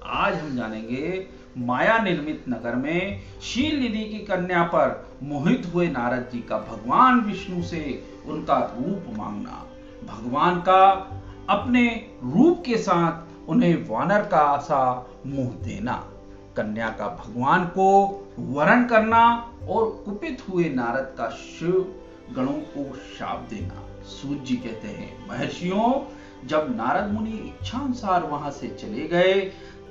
आज हम जानेंगे माया निर्मित नगर में शील निधि की कन्या पर मोहित हुए नारद जी का भगवान विष्णु से उनका रूप मांगना, भगवान का अपने रूप के साथ उन्हें वानर का सा मुंह देना, कन्या का भगवान को वरण करना और कुपित हुए नारद का शिव गणों को शाप देना। सूत जी कहते हैं, महर्षियों, जब नारद मुनि इच्छा अनुसार वहां से चले गए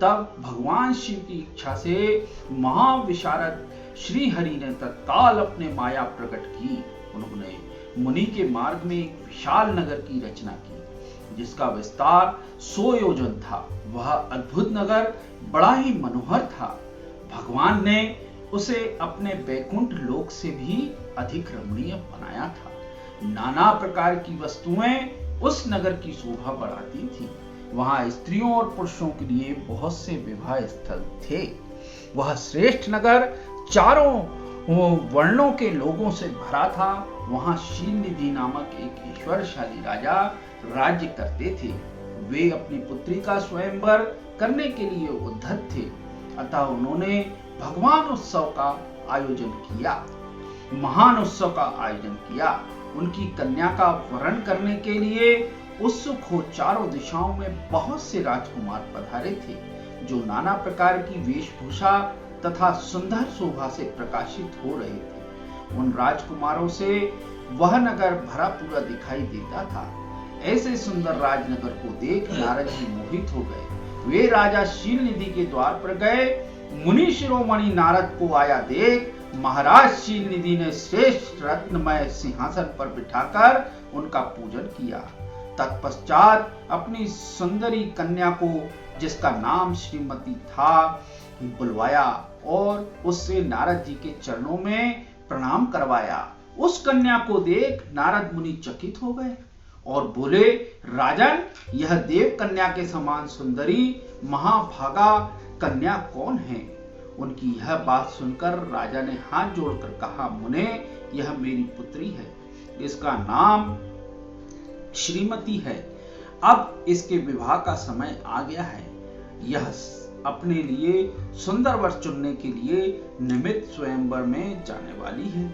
तब भगवान शिव की इच्छा से महाविशारद श्री हरि ने तत्काल अपने माया प्रकट की। उन्होंने मुनि के मार्ग में एक विशाल नगर की रचना की जिसका विस्तार 100 योजन था। वह अद्भुत नगर बड़ा ही मनोहर था। भगवान ने उसे अपने बैकुंठ लोक से भी अधिक रमणीय बनाया था। नाना प्रकार की वस्तुएं उस नगर की शोभा बढ़ाती थी। वहां स्त्रियों और पुरुषों के लिए बहुत से विवाह स्थल थे। वह श्रेष्ठ नगर चारों वर्णों के लोगों से भरा था। वहां शील निधि नामक एक ऐश्वर्यशाली राजा राज्य करते थे। वे अपनी पुत्री का स्वयंवर करने के लिए उद्धत थे, अतः उन्होंने भगवान उत्सव का आयोजन किया, महान उत्सव का आयोजन किया। उनकी कन्या का वरण करने के लिए उत्सुक हो चारों दिशाओं में बहुत से राजकुमार पधारे थे, जो नाना प्रकार की वेशभूषा तथा सुंदर शोभा से प्रकाशित हो रहे थे। उन राजकुमारों से वह नगर भरा पूरा दिखाई देता था। ऐसे सुंदर राजनगर को देख नारद जी मोहित हो गए। वे राजा शील निधि के द्वार पर गए। मुनि शिरोमणि नारद को आया देख महाराज शील निधि ने श्रेष्ठ रत्नमय सिंहासन पर बिठाकर उनका पूजन किया। तत्पश्चात अपनी सुंदरी कन्या को, जिसका नाम श्रीमती था, बुलवाया और उससे नारद जी के चरणों में प्रणाम करवाया। उस कन्या को देख नारद मुनि चकित हो गए और बोले, राजन, यह देव कन्या के समान सुंदरी महाभागा कन्या कौन है? उनकी यह बात सुनकर राजा ने हाथ जोड़कर कहा, मुने, यह मेरी पुत्री है। इसका नाम श्रीमती है। अब इसके विवाह का समय आ गया है। यह अपने लिए सुंदर वर चुनने के लिए निमित्त स्वयंवर में जाने वाली है।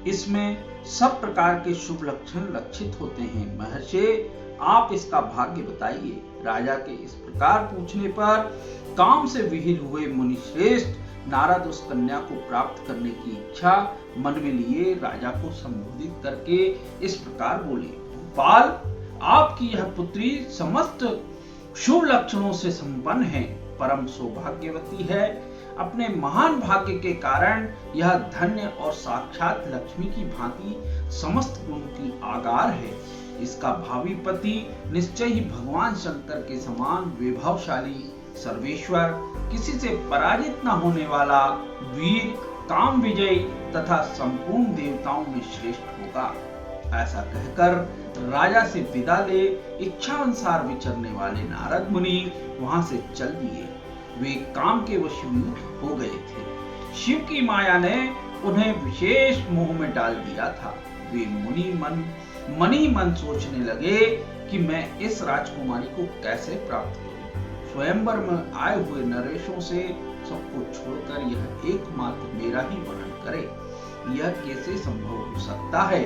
इसमें सब प्रकार के शुभ लक्षण लक्षित होते हैं। महर्षि, आप इसका भाग्य बताइए। राजा के इस प्रकार पूछने पर काम से विहीन हुए मुनि श्रेष्ठ नारद उस कन्या को प्राप्त करने की इच्छा मन में लिए राजा को संबोधित करके इस प्रकार बोले, गोपाल, आपकी यह पुत्री समस्त शुभ लक्षणों से संपन्न है, परम सौभाग्यवती है। अपने महान भाग्य के कारण यह धन्य और साक्षात लक्ष्मी की भांति समस्त गुणों की आगार है। इसका भावी पति निश्चय ही भगवान शंकर के समान वैभवशाली, सर्वेश्वर, किसी से पराजित न होने वाला, वीर, काम विजयी तथा संपूर्ण देवताओं में श्रेष्ठ होगा। ऐसा कहकर राजा से विदा ले इच्छा अनुसार विचरने वाले नारद मुनि वहां से चल दिए। वे काम के वशीभूत हो गए थे। शिव की माया ने उन्हें विशेष मोह में डाल दिया था। वे मनी मन सोचने लगे कि मैं इस राजकुमारी को कैसे प्राप्त करूं। स्वयंवर में आए हुए नरेशों से सबको छोड़कर यह एकमात्र मेरा ही वर्णन करे, यह कैसे संभव हो सकता है?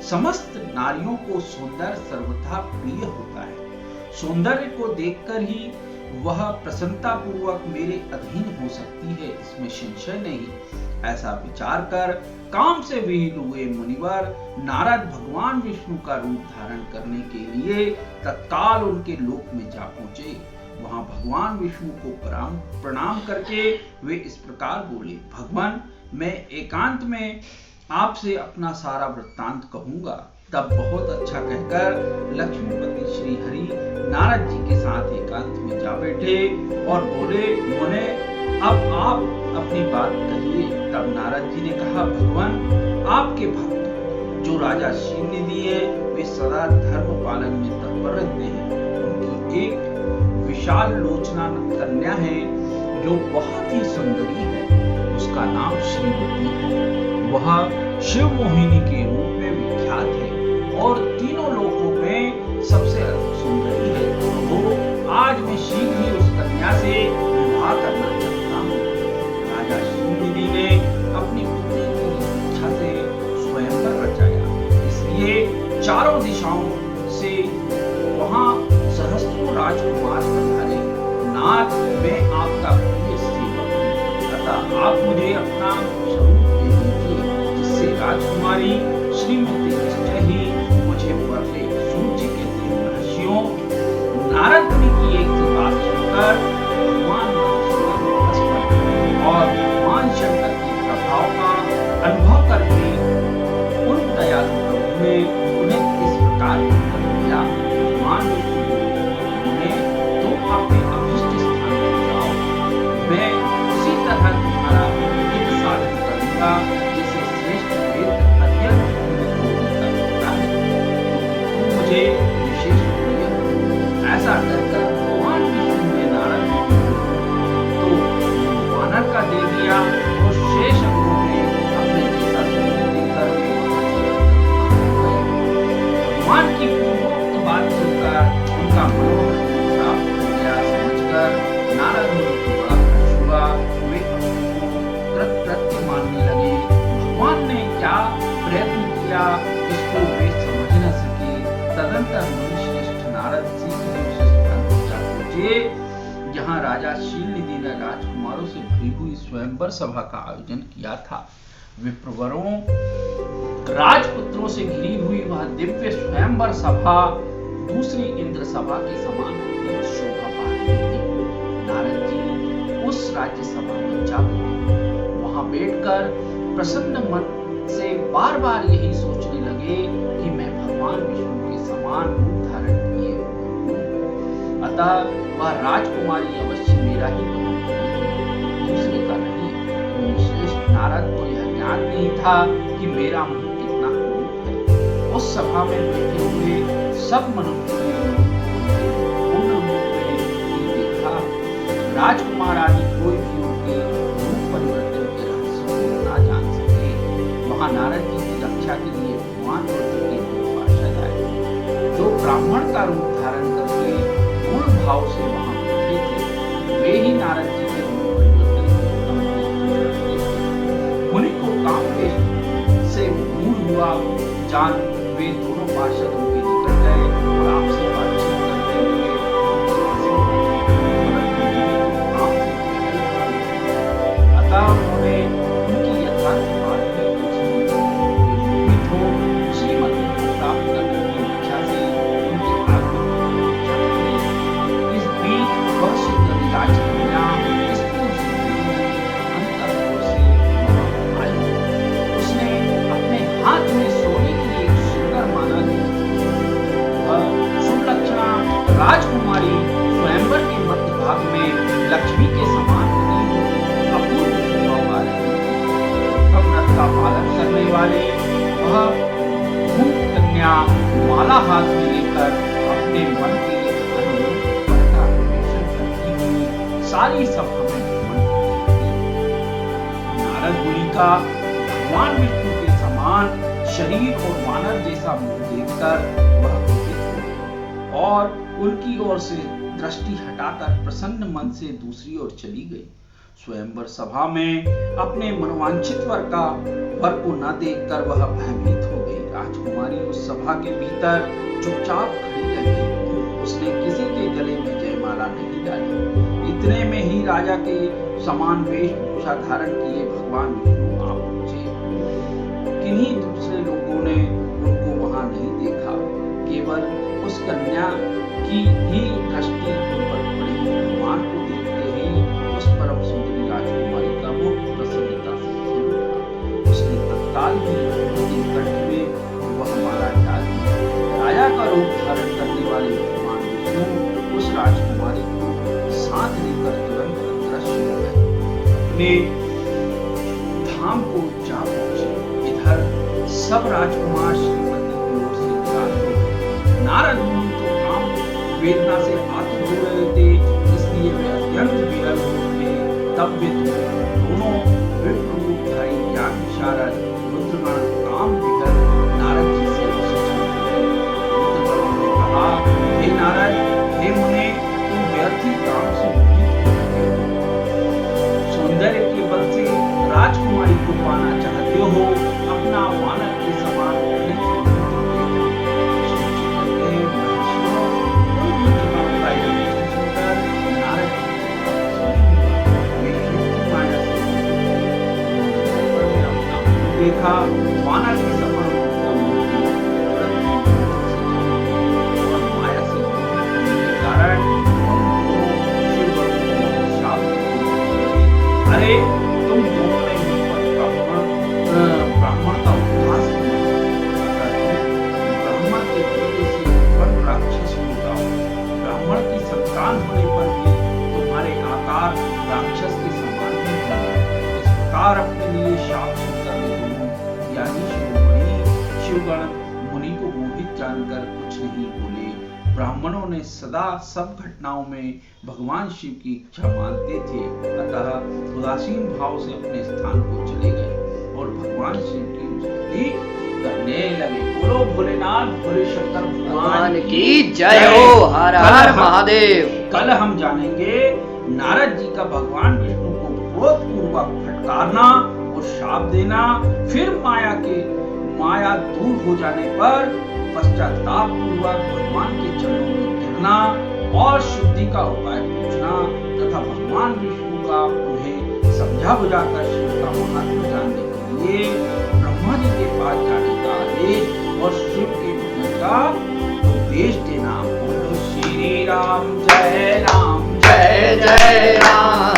समस्त नारियों को सौंदर्य सर्वथा प्रिय होता है। सौंदर्य को देखकर ही वह प्रसन्नता पूर्वक मेरे अधीन हो सकती है, इसमें संशय नहीं। ऐसा विचार कर काम से विहीन हुए मुनिवर नारद भगवान विष्णु का रूप धारण करने के लिए तत्काल उनके लोक में जा पहुंचे। वहां भगवान विष्णु को प्रणाम करके वे इस प्रकार बोले, भगवान, मैं एकांत में आपसे अपना सारा वृत्तांत कहूंगा। तब बहुत अच्छा कहकर लक्ष्मीपति श्री हरि नारद जी के साथ एकांत में जा बैठे और बोले, मुने, अब आप अपनी बात कहिए। तब नारद जी ने कहा, भगवान, आपके भक्त जो राजा शील निधि है, वे सदा धर्म पालन में तत्पर रहते हैं। उनकी एक विशाल लोचना कन्या है जो बहुत ही सुंदरी है। उसका नाम श्रीमती है। वह शिव मोहिनी के रूप में विख्यात है और तीनों लोकों में सबसे सुंदरी है। वो आज मैं शीघ्र ही उस कन्या से राजकुमारी श्रीमती निश्चय ही मुझे वर देगी। सूत जी कहते हैं, महर्षियों, नारद मुनि की एक ही बात सुनकर भगवान मधुसूदन हंस पड़े और भगवान शंकर के प्रभाव का अनुभव करके उन दयालु प्रभु ने उन्हें इस प्रकार उत्तर दिया। भगवान विष्णु ने तुम अपने अभिष्ट स्थान पर जाओ, मैं उसी तरह तुम्हारा हित साधन करूंगा जैसे श्रेष्ठ वेद अध्ययन करता है। तुम मुझे विशेष प्रिय हो। ऐसा कहकर भगवान विष्णु ने नारद तो वानर का दे दिया और शेष अंगों में अपने जैसा स्वरूप देकर भगवान की पूर्वोक्त बात सुनकर उनका मनोहर प्राप्त हो गया समझकर नारद मुनि को बड़ा हर्ष हुआ। वे अपने कृत्य मानने लगे। भगवान ने क्या प्रयत्न किया इसको वे समझ न सके। तदंतर मुनि श्रेष्ठ नारद जी पहुंचे जहां राजा शीलनिधि ने राजकुमारों से भरी हुई स्वयंवर सभा का आयोजन किया था। विप्रवरों राजपुत्रों से घिरी हुई वह दिव्य स्वयंवर सभा दूसरी इंद्र सभा के समान शोभा पा रही थी। नारद जी उस राज्य सभा में जा बैठे। वहां बैठकर प्रसन्न मन से बार बार यही सोचने लगे कि मैं भगवान विष्णु के समान रूप धारण किए हूं, अतः वह राजकुमारी अवश्य मेरा ही दूसरे का नहीं। श्रेष्ठ नारद को यह ज्ञान नहीं था कि मेरा मुंह कितना क्रूर है। उस सभा में बैठे हुए सब मनुष्यों ने पूर्ण रूप में देखा। राजकुमार आदि कोई भी उनके रूप परिवर्तन के रहस्य को ना जान सके। वहां नारद जी की रक्षा के लिए भगवान रुद्र के दो पार्षद आए, जो ब्राह्मण का रूप धारण करके पूर्ण भाव से वहां बैठे थे। वे ही नारद जी के रूप परिवर्तन के उत्तम मुनि को काम से मूल हुआ जान वे दोनों पार्षद उनके निकट गए और आपसे बातचीत करते हुए अतः उन्होंने उनकी यथार्थ बात भी पूछी। हो श्रीमती को प्राप्त करने की इच्छा से उनके आगमन की इच्छा करी। इस बीच वह सुंदरी राजकन्या स्थूल सुंदरी अंतपुर से वहां आई। उसने अपने हाथ में सोने की एक सुंदर माला ली। सुलक्षणा राजकुमारी स्वयंवर के मध्य भाग में लक्ष्मी के समान बनी अपूर्व शोभा पा रही थी। व्रत का पालन करने वाले वह धूप कन्या माला हाथ में लेकर अपने मन के अनुरूप का अन्वेषण करती हुई सारी सभा में भ्रमण करती थी। नारद मुनि का भगवान विष्णु के समान शरीर और वानर जैसा मुंह देखकर वह कुपित हो गई और उनकी ओर से दृष्टि हटाकर प्रसन्न मन से दूसरी ओर चली गई। स्वयंवर सभा में अपने मनोवांछित वर को न देखकर वह भयभीत हो गई। राजकुमारी उस सभा के भीतर चुपचाप खड़ी रह गई। उसने किसी के गले में जयमाला नहीं डाली। इतने में ही राजा के समान वेशभूषा धारण किए भगवान विष्णु आ पहुंचे। किन्हीं दूसरे लोगों ने उनको वहां नहीं देखा। केवल उस कन्या की ही दृष्टि उन पर पड़ी। भगवान को देखते ही उस परम सुंदरी राजकुमारी का मुख प्रसन्नता से खिल उठा। उसने तत्काल ही अपने कंठ में वह माला डाल दी। राजा का रूप धारण करने वाले भगवान विष्णु उस राजकुमारी को साथ लेकर तुरंत अदृश्य हो गए। अपने धाम को जा पहुंचे। इधर सब राजकुमार श्रीमती की ओर से निराश हो गए। नारद मुनि तो काम वेदना से आतुर हो रहे थे, इसलिए वे अत्यंत विरल थे। तब वे दोनों विप्र रूपधारी ज्ञान विशारद रुद्रगण काम विहर नारद जी से रुद्रगणों ने कहा, हे नारद, हे मुने, तुम व्यर्थ ही काम से मोहित हो रहे हो। सौंदर्य के बल से राजकुमारी को पाना चाहते हो, अपना वानर के समान गए, तुम दोनों ने मिलकर ब्राह्मण का उपहास किया। अतः तुम ब्राह्मण के बेटे से उत्पन्न राक्षस हो जाओ। ब्राह्मण की संतान होने पर भी तुम्हारे आकार राक्षस के समान ही होंगे। इस प्रकार अपने लिए शाप सुनकर वे दोनों ज्ञानी शिवगण मुनि को मोहित जानकर कुछ नहीं बोले। ब्राह्मणों ने सदा सब घटनाओं में भगवान शिव की इच्छा मानते थे, अतः उदासीन भाव से अपने स्थान को चले गए और भगवान शिव की स्तुति करने लगे। बोलो भोलेनाथ भोले शंकर भगवान की जय हो। हर हर महादेव। कल हम जानेंगे नारद जी का भगवान विष्णु को क्रोधपूर्वक फटकारना और शाप देना, फिर माया दूर हो जाने पर पश्चाताप पूर्वक भगवान के चरणों में गिरना और शुद्धि का उपाय पूछना तथा भगवान विष्णु का उन्हें समझा बुझाकर शिव का महत्व जानने के लिए ब्रह्मा जी के पास जाने का आदेश और शिव के भजन का उपदेश देना। बोलो श्री राम जय राम जय जय राम।